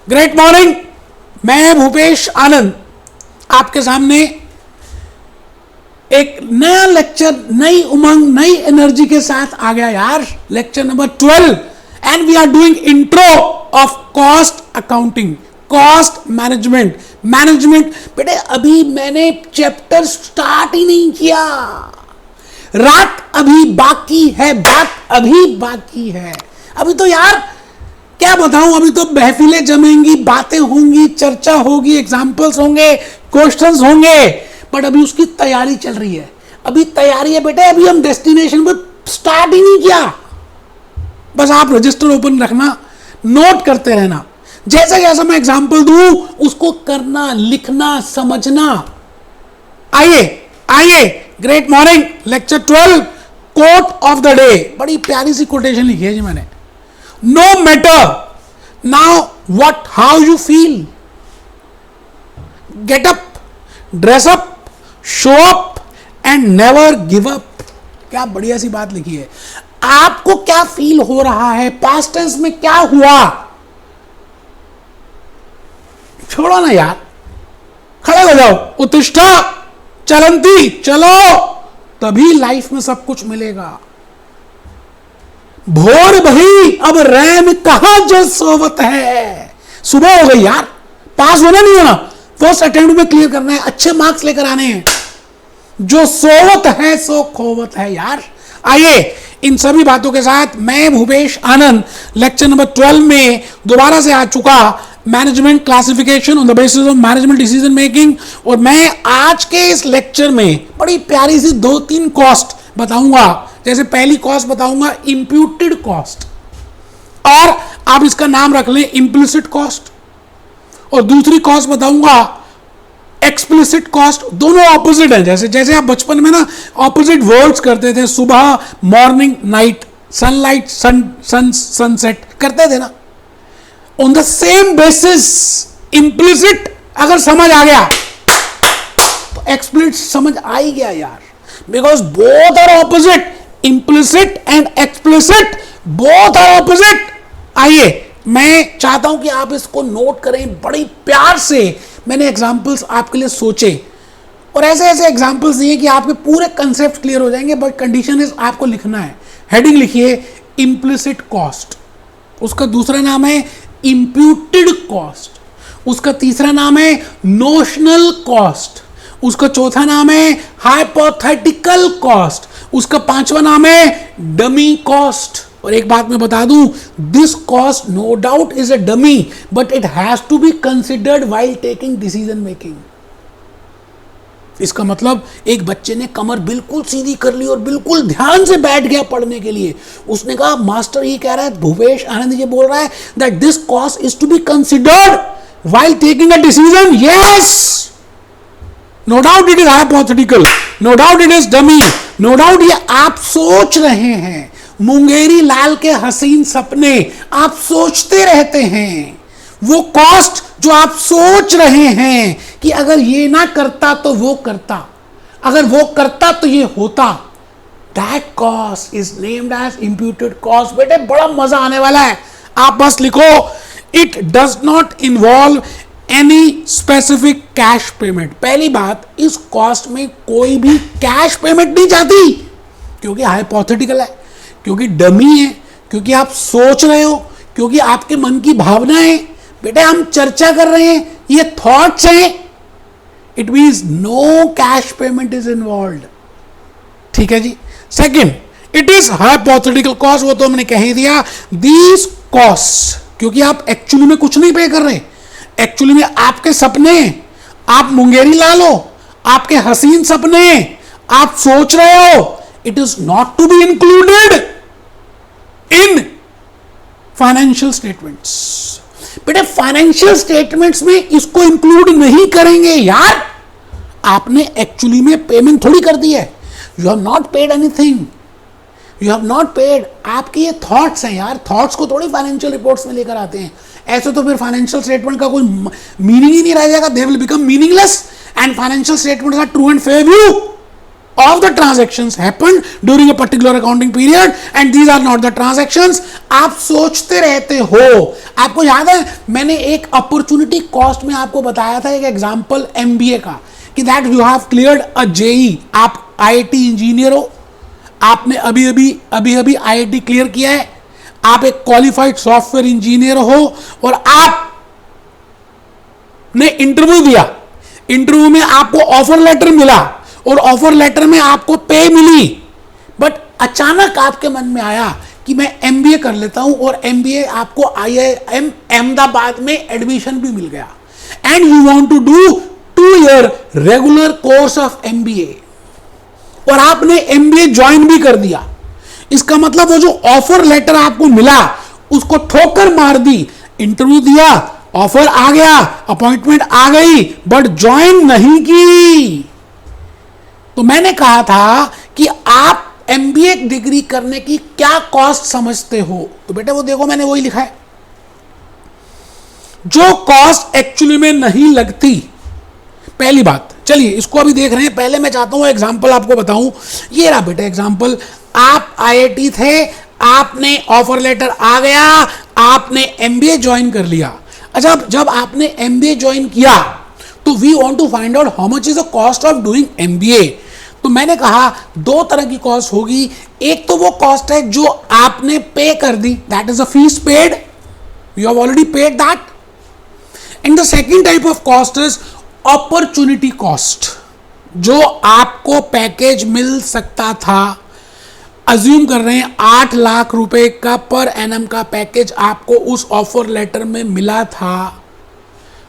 Great morning. मैं भूपेश आनंद आपके सामने एक नया लेक्चर, नई उमंग, नई एनर्जी के साथ आ गया यार। Lecture number 12 and we are doing intro of cost accounting, cost management. बेटे अभी मैंने चैप्टर स्टार्ट ही नहीं किया, रात अभी बाकी है, बात अभी बाकी है। अभी तो यार क्या बताऊं, अभी तो महफिलें जमेंगी, बातें होंगी, चर्चा होगी, एग्जाम्पल्स होंगे, क्वेश्चंस होंगे, बट अभी उसकी तैयारी चल रही है। अभी तैयारी है बेटे, अभी हम डेस्टिनेशन पे स्टार्ट ही नहीं किया। बस आप रजिस्टर ओपन रखना, नोट करते रहना, जैसा जैसा मैं एग्जाम्पल दूं उसको करना, लिखना, समझना। आइए great morning lecture 12 quote of the day. बड़ी प्यारी सी कोटेशन लिखी है जी मैंने। No matter now how you feel, get up, dress up, show up and never give up। क्या बढ़िया सी बात लिखी है। आपको क्या फील हो रहा है, पास्ट टेंस में क्या हुआ, छोड़ो ना यार, खड़े हो जाओ, उत्तिष्ठा चलंती, चलो, तभी लाइफ में सब कुछ मिलेगा। भोर भई अब रैन कहां जो सोवत है। सुबह हो गई यार, पास होना नहीं होना, फर्स्ट अटेम्प्ट में क्लियर करना है, अच्छे मार्क्स लेकर आने हैं। जो सोवत है सो खोवत है यार। आइए इन सभी बातों के साथ मैं भूपेश आनंद लेक्चर नंबर 12 में दोबारा से आ चुका, management classification on the basis of management decision making. और मैं आज के इस लेक्चर में बड़ी प्यारी सी 2-3 कॉस्ट बताऊंगा। जैसे पहली कॉस्ट बताऊंगा इंप्यूटेड कॉस्ट, और आप इसका नाम रख लें इंप्लिसिट कॉस्ट, और दूसरी कॉस्ट बताऊंगा एक्सप्लिसिट कॉस्ट। दोनों ऑपोजिट हैं। जैसे जैसे आप बचपन में ना ऑपोजिट वर्ड्स करते थे, सुबह मॉर्निंग नाइट, सनलाइट सनसेट करते थे ना, on the same basis implicit अगर समझ आ गया तो एक्सप्लिसिट समझ आ ही गया यार, because both are opposite. implicit and explicit both are opposite। आइए मैं चाहता हूं कि आप इसको नोट करें बड़ी प्यार से। मैंने एग्जांपल्स आपके लिए सोचे, और ऐसे ऐसे एग्जांपल्स दिए कि आपके पूरे कंसेप्ट क्लियर हो जाएंगे, बट कंडीशन इज आपको लिखना है। हेडिंग लिखिए implicit कॉस्ट, उसका दूसरा नाम है imputed कॉस्ट, उसका तीसरा नाम है नोशनल कॉस्ट, उसका चौथा नाम है हाइपोथेटिकल कॉस्ट, उसका पांचवा नाम है डमी कॉस्ट। और एक बात मैं बता दूं, this cost no doubt is a dummy, but it has to be considered while taking decision making. इसका मतलब एक बच्चे ने कमर बिल्कुल सीधी कर ली और बिल्कुल ध्यान से बैठ गया पढ़ने के लिए। उसने कहा मास्टर ये कह रहा है, भूपेश आनंद ये बोल रहा है that this cost is to be considered while taking a decision. Yes, no doubt it is hypothetical, no doubt it is dummy, no doubt ये आप सोच रहे हैं। मुंगेरी लाल के हसीन सपने आप सोचते रहते हैं। वो कॉस्ट जो आप सोच रहे हैं कि अगर ये ना करता तो वो करता, अगर वो करता तो ये होता, that cost is named as imputed cost. बेटे बड़ा मजा आने वाला है, आप बस लिखो, it does not involve any specific cash payment. पहली बात, इस कॉस्ट में कोई भी कैश पेमेंट नहीं जाती, क्योंकि हाइपोथेटिकल है, क्योंकि डमी है, क्योंकि आप सोच रहे हो, क्योंकि आपके मन की भावना है। बेटे हम चर्चा कर रहे हैं, ये थॉट्स हैं। It means no cash payment is involve. ठीक है जी। Second, it is hypothetical cost, वो तो हमने कह ही दिया। दीज कॉस्ट, क्योंकि आप एक्चुअली में कुछ नहीं पे कर रहे, एक्चुअली में आपके सपने, आप मुंगेरी लाल हो, आपके हसीन सपने आप सोच रहे हो, it is not to be included in financial statements. बेटे फाइनेंशियल स्टेटमेंट्स में इसको इंक्लूड नहीं करेंगे यार। आपने एक्चुअली में पेमेंट थोड़ी कर दी है, you have not paid anything, you have not paid. आपके ये थॉट्स हैं यार, थॉट्स को थोड़ी फाइनेंशियल रिपोर्ट्स में लेकर आते हैं। ऐसे तो फिर फाइनेंशियल स्टेटमेंट का कोई मीनिंग ही नहीं रह जाएगा, they will become meaningless. And financial statements are true and fair view of the transactions happened during a particular accounting period and these are not the transactions. आप सोचते रहते हो. आपको याद है मैंने एक अपॉर्चुनिटी कॉस्ट में आपको बताया था एक एग्जांपल एमबीए का कि that you have cleared a JEE. आप आईआईटी इंजीनियर हो, आपने अभी अभी आईआईटी क्लियर किया है, आप एक क्वालिफाइड सॉफ्टवेयर इंजीनियर हो और आप ने इंटरव्यू दिया. इंटरव्यू में आपको ऑफर लेटर मिला और ऑफर लेटर में आपको पे मिली, बट अचानक आपके मन में आया कि मैं एमबीए कर लेता हूं और एमबीए आपको आईआईएम अहमदाबाद में एडमिशन भी मिल गया and you want to do 2 year regular course of MBA और आपने एमबीए ज्वाइन भी कर दिया. इसका मतलब वो जो ऑफर लेटर आपको मिला उसको ठोकर मार दी. इंटरव्यू दिया, ऑफर आ गया, अपॉइंटमेंट आ गई, बट ज्वाइन नहीं की. तो मैंने कहा था कि आप एमबीए डिग्री करने की क्या कॉस्ट समझते हो. तो बेटे वो देखो मैंने वही लिखा है, जो कॉस्ट एक्चुअली में नहीं लगती. पहली बात, चलिए इसको अभी देख रहे हैं. पहले मैं चाहता हूं एग्जांपल आपको बताऊं. ये रहा बेटा एग्जांपल. आप आईआईटी थे, आपने ऑफर लेटर आ गया, आपने एमबीए ज्वाइन कर लिया. अच्छा, जब आपने एमबीए ज्वाइन किया तो we want to find out how much is the cost of doing MBA. तो मैंने कहा 2 तरह की कॉस्ट होगी. एक तो वो कॉस्ट है जो आपने पे कर दी, that is a fees paid, you have already paid that. And the second type of cost is opportunity cost, जो आपको पैकेज मिल सकता था. अज्यूम कर रहे हैं 8 लाख रुपए का पर एनम का पैकेज आपको उस ऑफर लेटर में मिला था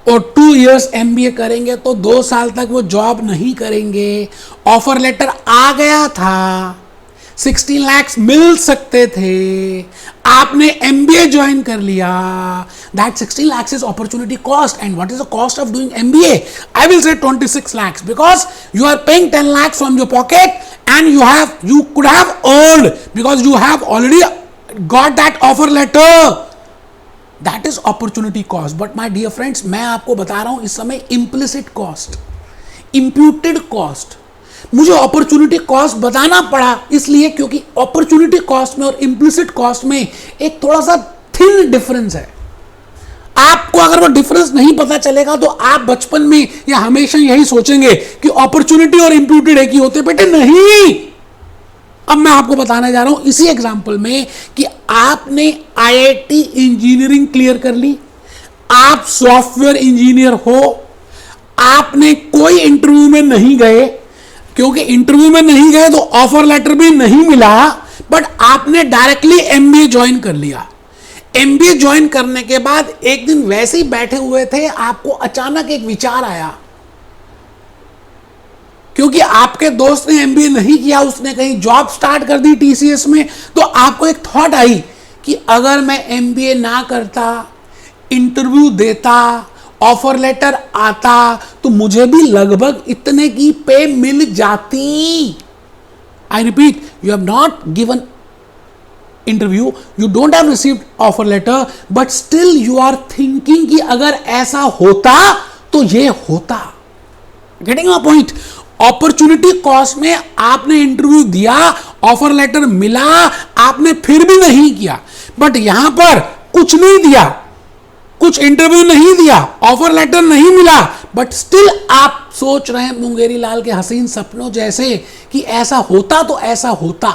और 2 इयर्स एमबीए करेंगे तो 2 साल तक वो जॉब नहीं करेंगे. ऑफर लेटर आ गया था, 16 लाख मिल सकते थे, आपने एमबीए ज्वाइन कर लिया. That 16 lakhs is opportunity cost. And what is the cost of doing MBA? I will say 26 lakhs because you are paying 10 lakhs from your pocket and you could have earned because you have already got that offer letter. That is opportunity cost. But my dear friends, मैं आपको बता रहा हूं इस समय implicit cost, imputed cost. मुझे opportunity cost बताना पड़ा इसलिए क्योंकि अपॉर्चुनिटी कॉस्ट में और इम्प्लिसिट कॉस्ट में एक थोड़ा सा थिन डिफरेंस है. आपको अगर वो डिफरेंस नहीं पता चलेगा तो आप बचपन में या हमेशा यही सोचेंगे कि अपॉर्चुनिटी और इंप्यूटेड एक ही होते. बेटे नहीं. अब मैं आपको बताने जा रहा हूं इसी एग्जांपल में कि आपने आईआईटी इंजीनियरिंग क्लियर कर ली, आप सॉफ्टवेयर इंजीनियर हो, आपने कोई इंटरव्यू में नहीं गए, क्योंकि इंटरव्यू में नहीं गए तो ऑफर लेटर भी नहीं मिला, बट आपने डायरेक्टली एमबीए ज्वाइन कर लिया. एमबीए ज्वाइन करने के बाद एक दिन वैसे ही बैठे हुए थे, आपको अचानक एक विचार आया, क्योंकि आपके दोस्त ने एमबीए नहीं किया, उसने कहीं जॉब स्टार्ट कर दी टीसीएस में, तो आपको एक थॉट आई कि अगर मैं एमबीए ना करता, इंटरव्यू देता, ऑफर लेटर आता तो मुझे भी लगभग इतने की पे मिल जाती. I repeat, you have not given interview, you don't have received offer letter, but still you are thinking कि अगर ऐसा होता तो ये होता. Getting my point? Opportunity cost में आपने इंटरव्यू दिया, ऑफर लेटर मिला, आपने फिर भी नहीं किया, बट यहां पर कुछ नहीं दिया, कुछ इंटरव्यू नहीं दिया, ऑफर लेटर नहीं मिला, बट स्टिल आप सोच रहे हैं मुंगेरी लाल के हसीन सपनों जैसे कि ऐसा होता तो ऐसा होता.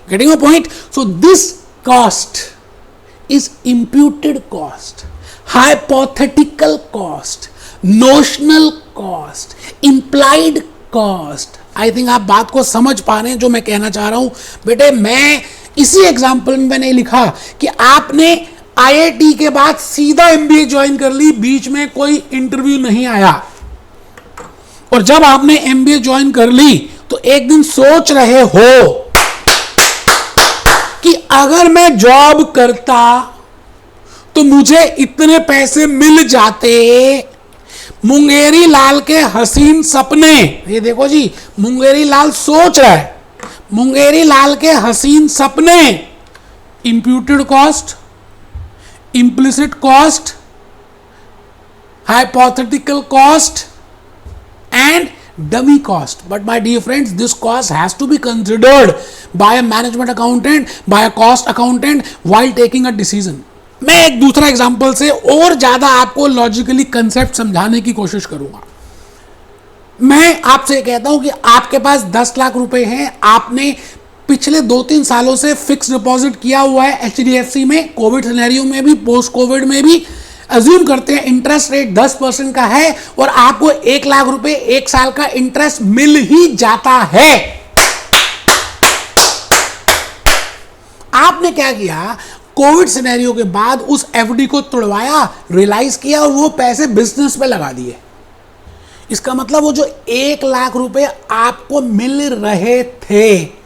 Getting my point? So this cost is imputed cost, hypothetical cost, notional cost, implied cost. I think आप बात को समझ पा रहे हैं जो मैं कहना चाह रहा हूं. बेटे मैं इसी एग्जाम्पल में मैंने लिखा कि आपने आईआईटी के बाद सीधा एमबीए ज्वाइन कर ली, बीच में कोई इंटरव्यू नहीं आया, और जब आपने एमबीए ज्वाइन कर ली तो एक दिन सोच रहे हो कि अगर मैं जॉब करता तो मुझे इतने पैसे मिल जाते. मुंगेरी लाल के हसीन सपने, ये देखो जी, मुंगेरी लाल सोच रहा है, मुंगेरी लाल के हसीन सपने. Imputed cost, implicit cost, hypothetical cost and dummy cost. But my dear friends, this cost has to be considered by a management accountant, by a cost accountant while taking a decision. मैं एक दूसरा example से और ज्यादा आपको logically concept समझाने की कोशिश करूंगा. मैं आपसे कहता हूं कि आपके पास 10 लाख रुपए हैं, आपने पिछले 2-3 सालों से फिक्स डिपॉजिट किया हुआ है HDFC में, कोविड सिनेरियो में भी, पोस्ट कोविड में भी. अज्यूम करते हैं इंटरेस्ट रेट 10% का है और आपको 1 लाख रुपए 1 साल का इंटरेस्ट मिल ही जाता है. आपने क्या किया, कोविड सिनेरियो के बाद उस एफडी को तोड़वाया, रियलाइज किया और वो पैसे बिजनेस में लगा दिए. इसका मतलब वो जो 1 लाख रुपए आपको मिल रहे थे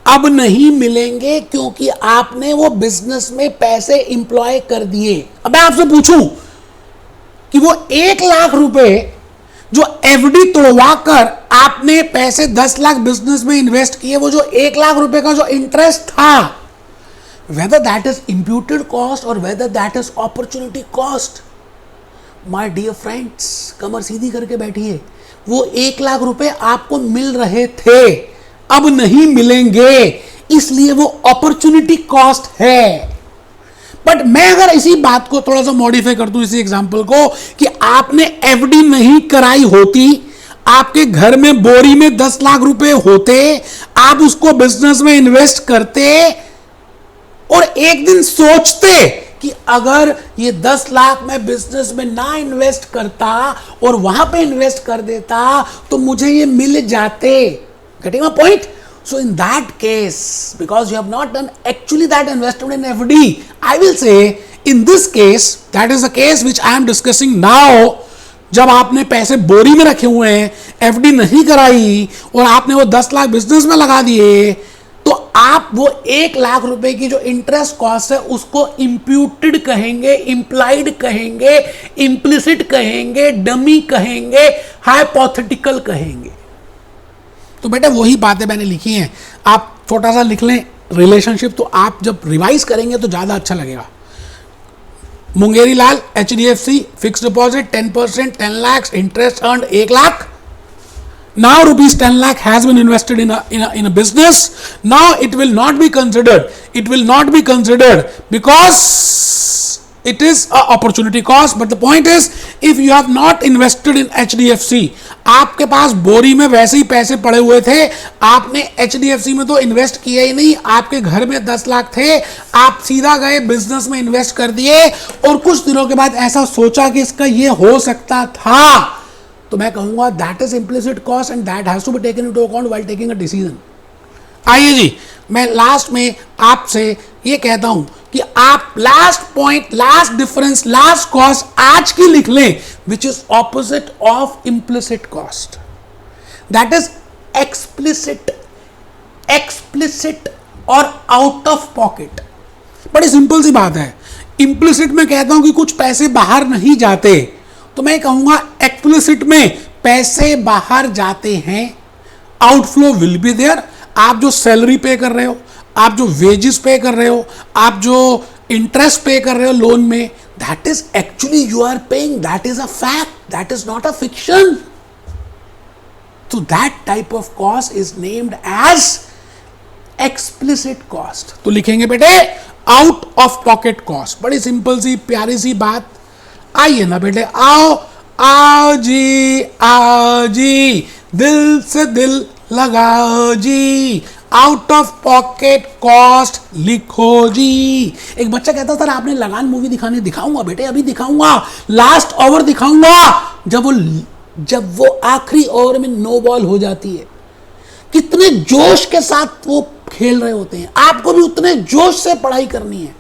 अब नहीं मिलेंगे, क्योंकि आपने वो बिजनेस में पैसे इंप्लॉय कर दिए. अब मैं आपसे पूछूं कि वो 1 लाख रुपए जो एफडी तोड़वाकर आपने पैसे 10 लाख बिजनेस में इन्वेस्ट किए, वो जो 1 लाख रुपए का जो इंटरेस्ट था, whether that is imputed cost or whether that is opportunity cost, my dear friends, कमर सीधी करके बैठिए. वो 1 लाख रुपए आपको मिल रहे थे, अब नहीं मिलेंगे, इसलिए वो अपॉर्चुनिटी कॉस्ट है. बट मैं अगर इसी बात को थोड़ा सा मॉडिफाई कर दूं, इसी एग्जांपल को, कि आपने एफडी नहीं कराई होती, आपके घर में बोरी में 10 लाख रुपए होते, आप उसको बिजनेस में इन्वेस्ट करते और एक दिन सोचते कि अगर ये 10 लाख मैं बिजनेस में ना इन्वेस्ट करता और वहां पे इन्वेस्ट कर देता तो मुझे ये मिल जाते. Getting my point? So in that case, because you have not done actually that investment in FD, I will say in this case, that is the case which I am discussing now. जब आपने पैसे बोरी में रखे हुए हैं, FD नहीं कराई और आपने वो 10 लाख बिजनेस में लगा दिए, तो आप वो 1 लाख रुपए की जो इंटरेस्ट कॉस्ट है उसको इंप्यूटेड कहेंगे, इंप्लाइड कहेंगे, इंप्लिसिट कहेंगे, डमी कहेंगे, हाइपोथेटिकल कहेंगे. तो बेटा वही बातें मैंने लिखी हैं, आप छोटा सा लिख लें रिलेशनशिप, तो आप जब रिवाइज करेंगे तो ज़्यादा अच्छा लगेगा. मुंगेरी लाल HDFC fix deposit 10%, 10 lakhs, interest earned 1 lakh. Now rupees 10 lakh has been invested in a business. Now it will not be considered. It will not be considered because it is a opportunity cost. But the point is, if you have not invested in HDFC, आपके पास बोरी में वैसे ही पैसे पड़े हुए थे, आपने HDFC में तो इन्वेस्ट किया ही नहीं, आपके घर में 10 लाख थे, आप सीधा गए बिजनेस में इन्वेस्ट कर दिए और कुछ दिनों के बाद ऐसा सोचा कि इसका ये हो सकता था, तो मैं कहूंगा that is implicit cost and that has to be taken into account while taking a decision. आइए जी, मैं लास्ट में आपसे ये कहता हूं कि आप last point, last difference, last cost आज की लिख लें, which is opposite of implicit cost. That is explicit. Explicit और आउट ऑफ पॉकेट. बड़ी सिंपल सी बात है. इम्प्लिसिट में कहता हूं कि कुछ पैसे बाहर नहीं जाते, तो मैं कहूंगा एक्सप्लिसिट में पैसे बाहर जाते हैं, आउटफ्लो विल बी देयर. आप जो सैलरी पे कर रहे हो, आप जो वेजेस पे कर रहे हो, आप जो इंटरेस्ट पे कर रहे हो लोन में, that is actually you are paying, that is a fact, that is not a fiction. So that type of cost is named as explicit cost. तो लिखेंगे बेटे आउट ऑफ पॉकेट कॉस्ट. बड़ी simple सी प्यारी सी बात. आइए ना बेटे, आओ आओ जी, दिल से दिल लगाओ जी, आउट ऑफ पॉकेट कॉस्ट लिखो जी. एक बच्चा कहता सर आपने लगान मूवी दिखाने, दिखाऊंगा बेटे, अभी दिखाऊंगा, लास्ट ओवर दिखाऊंगा. जब वो आखिरी ओवर में नो बॉल हो जाती है, कितने जोश के साथ वो खेल रहे होते हैं, आपको भी उतने जोश से पढ़ाई करनी है.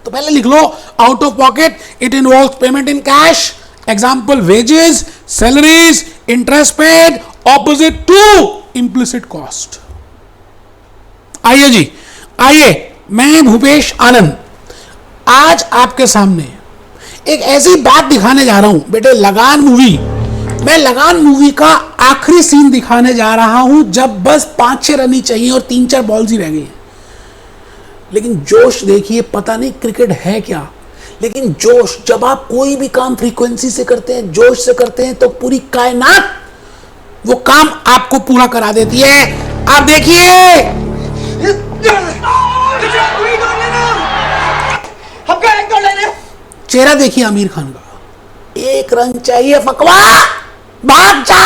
तो पहले लिख लो out of pocket, it involves payment in cash. Example wages, salaries, interest paid, opposite to implicit cost. आइए जी, आइए, मैं भूपेश आनंद आज आपके सामने एक ऐसी बात दिखाने जा रहा हूं बेटे. लगान मूवी, मैं लगान मूवी का आखिरी सीन दिखाने जा रहा हूं, जब बस 5-6 रन ही चाहिए और 3-4 बॉल्स ही रह गई हैं. लेकिन जोश देखिए, पता नहीं क्रिकेट है क्या, लेकिन जोश, जब आप कोई भी काम फ्रीक्वेंसी से करते हैं, जोश से करते हैं, तो पूरी कायनात वो काम आपको पूरा करा देती है। आप देखिए, चेहरा देखिए आमिर खान का, 1 रन चाहिए फकवा, भाग जा,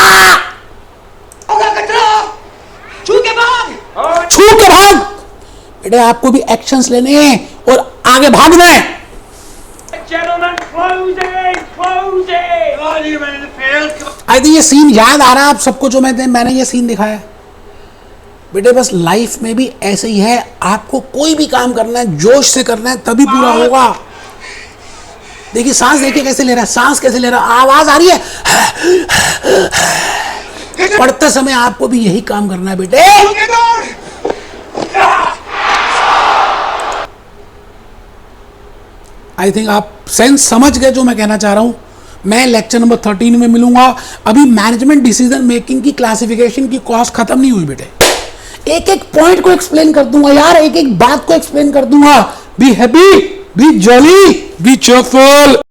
छू के भाग बेटे, आपको भी एक्शंस लेने हैं और आगे भागना है। आई थिंक ये सीन याद आ रहा है आप सबको जो मैंने ये सीन दिखाया बेटे। बस लाइफ में भी ऐसे ही है, आपको कोई भी काम करना है जोश से करना है तभी पूरा होगा। देखिए सांस, देखिए कैसे ले रहा है, सांस कैसे ले रहा है, आवाज आ रही है। पढ़ते समय आपको भी यही काम करना है बेटे। आई थिंक आप सेंस समझ गए जो मैं कहना चाह रहा हूं। मैं लेक्चर नंबर 13 में मिलूंगा। अभी मैनेजमेंट डिसीजन मेकिंग की क्लासिफिकेशन की कॉस्ट खत्म नहीं हुई बेटे। एक एक पॉइंट को एक्सप्लेन कर दूंगा यार, एक एक बात को एक्सप्लेन कर दूंगा। Be happy, B jolly, B cheerful.